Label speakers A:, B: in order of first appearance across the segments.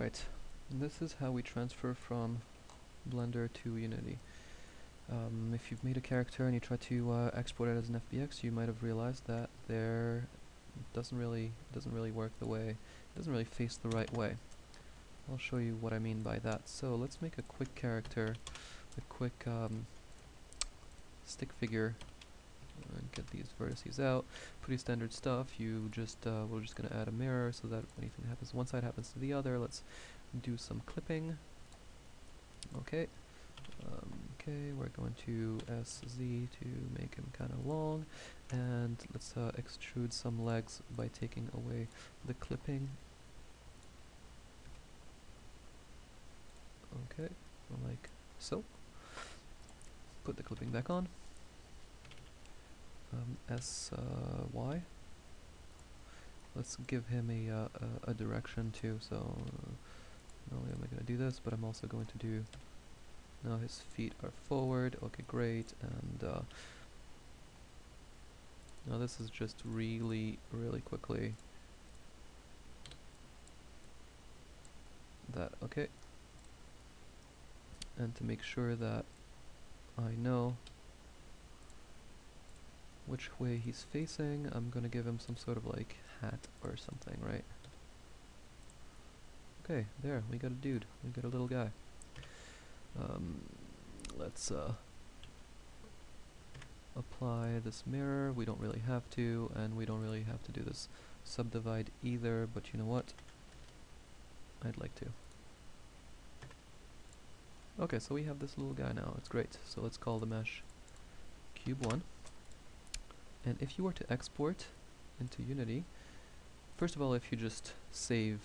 A: Alright, this is how we transfer from Blender to Unity. If you've made a character and you try to export it as an FBX, you might have realized that there doesn't really work the way, doesn't really face the right way. I'll show you what I mean by that. So let's make a quick character, a quick stick figure, and get these vertices out. Pretty standard stuff. You just we're just gonna add a mirror so that anything happens one side happens to the other. Let's do some clipping. Okay. Okay, we're going to SZ to make him kind of long, and let's extrude some legs by taking away the clipping. Okay, like so. Put the clipping back on. SY. Let's give him a direction too. So not only am I going to do this, but I'm also going to do. Now his feet are forward. Okay, great. And now this is just really quickly. That okay. And to make sure that I know which way he's facing, I'm gonna give him some sort of like hat or something, right? Okay, there, we got a dude. We got a little guy. Let's apply this mirror. We don't really have to, and we don't really have to do this subdivide either, but you know what? I'd like to. Okay, so we have this little guy now. It's great. So let's call the mesh cube1. And if you were to export into Unity, first of all, if you just save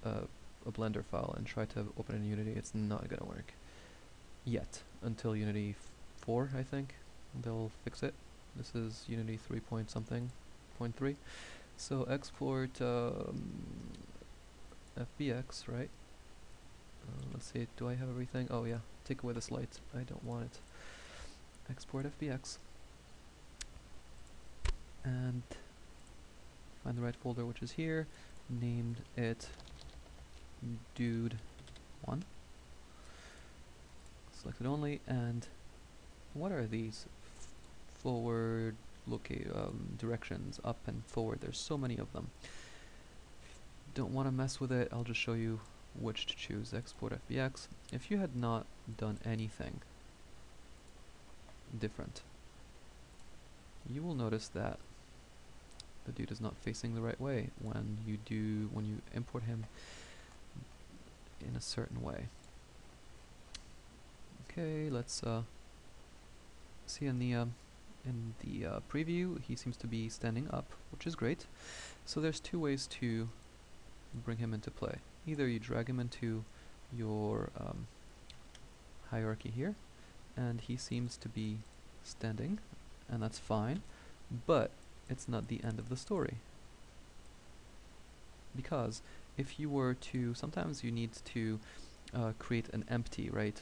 A: a Blender file and try to open it in Unity, it's not gonna work yet until Unity 4, I think. They'll fix it. This is Unity 3 point something, 0.3. So export FBX, right? Let's see, do I have everything? Oh yeah, take away this light. I don't want it. Export FBX. And find the right folder, which is here. Named it dude1. Select it only. And what are these? Forward directions, up and forward. There's so many of them. Don't want to mess with it. I'll just show you which to choose. Export FBX. If you had not done anything different, you will notice that the dude is not facing the right way when you import him in a certain way. Okay, let's see in the preview he seems to be standing up, which is great. So there's two ways to bring him into play. Either you drag him into your hierarchy here, and he seems to be standing, and that's fine, but it's not the end of the story. Because if you were to, sometimes you need to create an empty, right?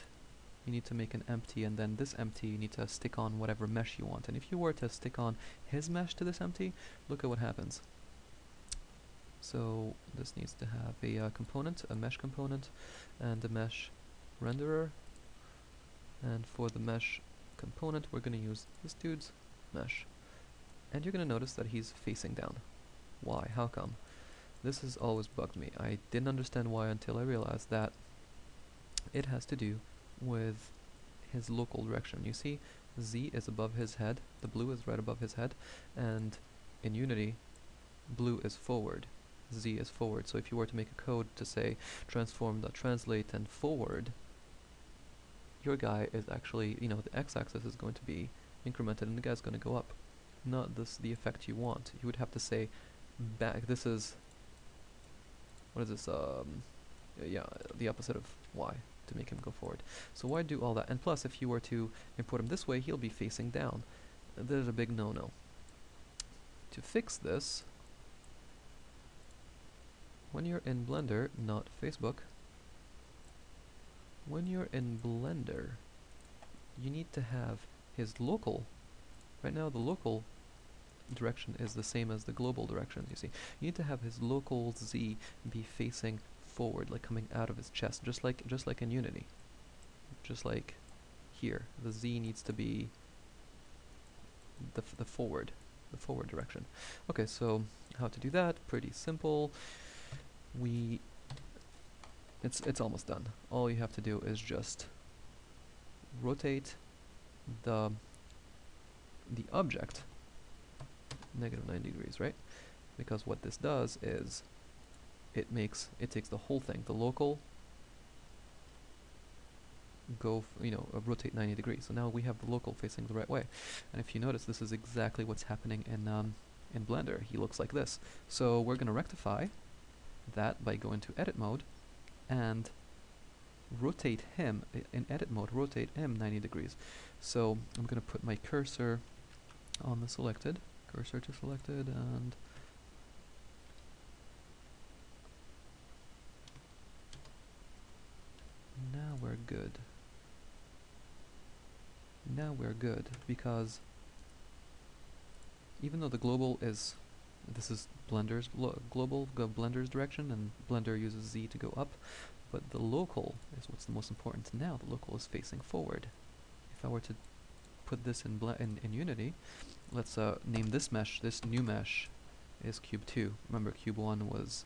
A: You need to make an empty, and then this empty you need to stick on whatever mesh you want. And if you were to stick on his mesh to this empty, look at what happens. So this needs to have a component, a mesh component, and a mesh renderer. And for the mesh component, we're going to use this dude's mesh. And you're going to notice that he's facing down. Why? How come? This has always bugged me. I didn't understand why until I realized that it has to do with his local direction. You see, Z is above his head, the blue is right above his head, and in Unity, blue is forward, Z is forward. So if you were to make a code to say transform.translate and forward, your guy is actually, you know, the x-axis is going to be incremented and the guy's going to go up. Not the effect you want. You would have to say back. This is, what is this? Yeah, the opposite of Y to make him go forward. So why do all that? And plus, if you were to import him this way, he'll be facing down. There's a big no-no. To fix this, when you're in Blender, not Facebook, when you're in Blender, you need to have his local. Right now, the local direction is the same as the global direction, you see. You need to have his local Z be facing forward, like coming out of his chest, just like in Unity. Just like here, the Z needs to be the forward direction. Okay, so how to do that? Pretty simple. It's almost done. All you have to do is just rotate the object negative 90 degrees, right? Because what this does is it takes the whole thing, the local, rotate 90 degrees. So now we have the local facing the right way. And if you notice, this is exactly what's happening in Blender. He looks like this. So we're going to rectify that by going to edit mode and rotate him in edit mode, rotate him 90 degrees. So I'm going to put my cursor on the selected, cursor to selected, and now we're good. Now we're good, because even though the global is, this is Blender's Blender's direction, and Blender uses Z to go up, but the local is what's the most important. Now the local is facing forward. If I were to put this in Unity, let's name this mesh, this new mesh is cube 2. Remember, cube 1 was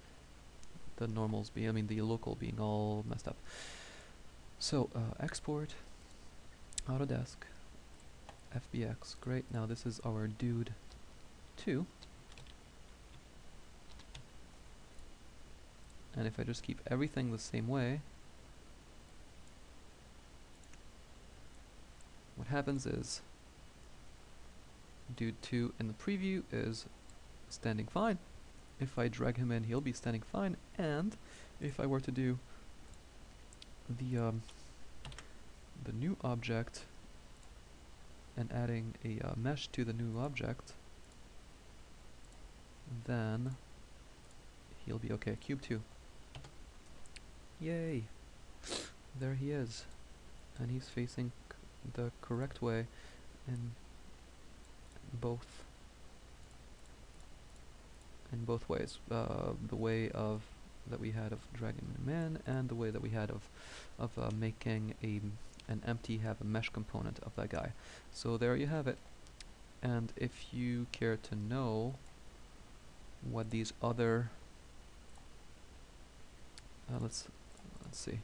A: the normals the local being all messed up. So export Autodesk FBX. Great. Now this is our dude 2. And if I just keep everything the same way, what happens is dude 2 in the preview is standing fine. If I drag him in, he'll be standing fine. And if I were to do the new object and adding a mesh to the new object, then he'll be okay. Cube 2. Yay! There he is. And he's facing the correct way in both ways. The way of that we had of dragging him in, and the way that we had of making an empty have a mesh component of that guy. So there you have it. And if you care to know what these other let's see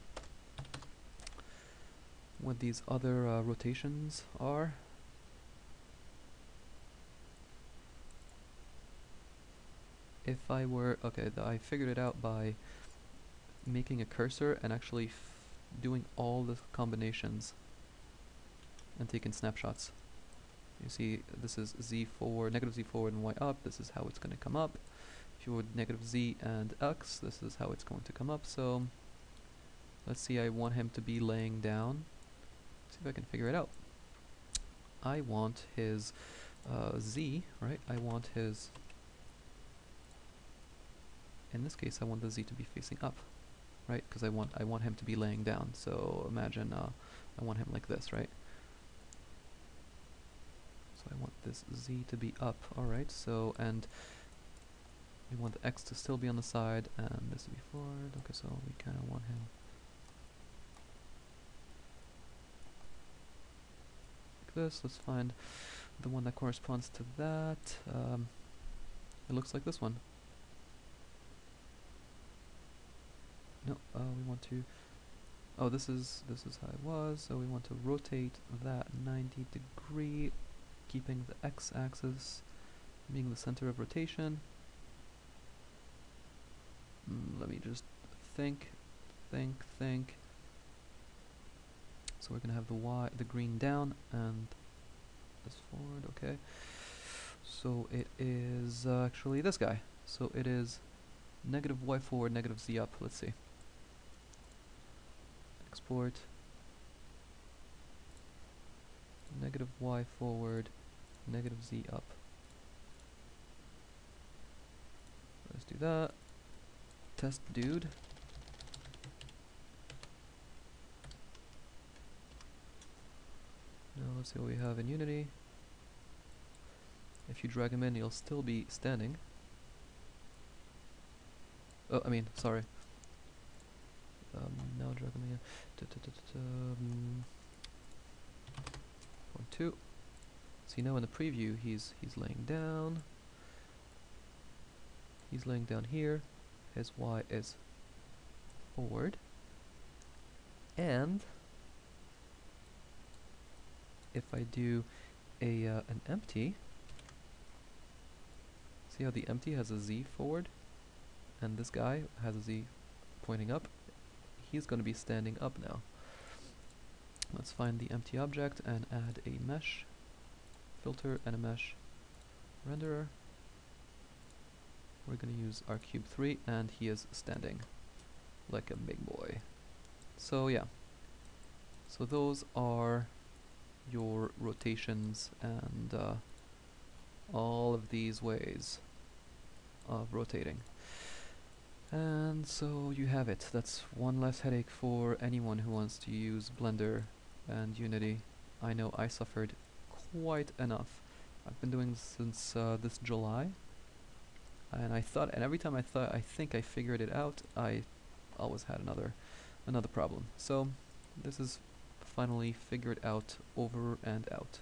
A: what these other rotations are. If I were I figured it out by making a cursor and actually doing all the combinations and taking snapshots. You see, this is Z forward, negative Z forward and Y up. This is how it's going to come up. If you would negative Z and X, this is how it's going to come up. So let's see, I want him to be laying down. See if I can figure it out. I want his Z, right? I want his, in this case, I want the Z to be facing up, right? Because I want him to be laying down. So imagine I want him like this, right? So I want this Z to be up. All right. So, and we want the X to still be on the side and this to be forward. Okay, so we kind of want him like this. Let's find the one that corresponds to that. It looks like this one. No, we want to. Oh, this is how it was. So we want to rotate that 90 degree, keeping the X-axis being the center of rotation. Let me just think. So we're gonna have the green down and this forward. Okay. So it is actually this guy. So it is negative Y forward, negative Z up. Let's see. Export. Negative Y forward, negative Z up. Let's do that. Test dude. Now let's see what we have in Unity. If you drag him in, he'll still be standing. Oh, sorry. drag him here. 0.2. See, now in the preview he's laying down. He's laying down here. His Y is forward. And if I do an empty, see how the empty has a Z forward, and this guy has a Z pointing up. He's going to be standing up now. Let's find the empty object and add a mesh filter and a mesh renderer. We're going to use our cube 3, and he is standing like a big boy. So yeah, so those are your rotations and all of these ways of rotating. And so you have it. That's one less headache for anyone who wants to use Blender and Unity. I know I suffered quite enough. I've been doing this since this July, and every time I think I figured it out, I always had another problem. So this is finally figured out, over and out.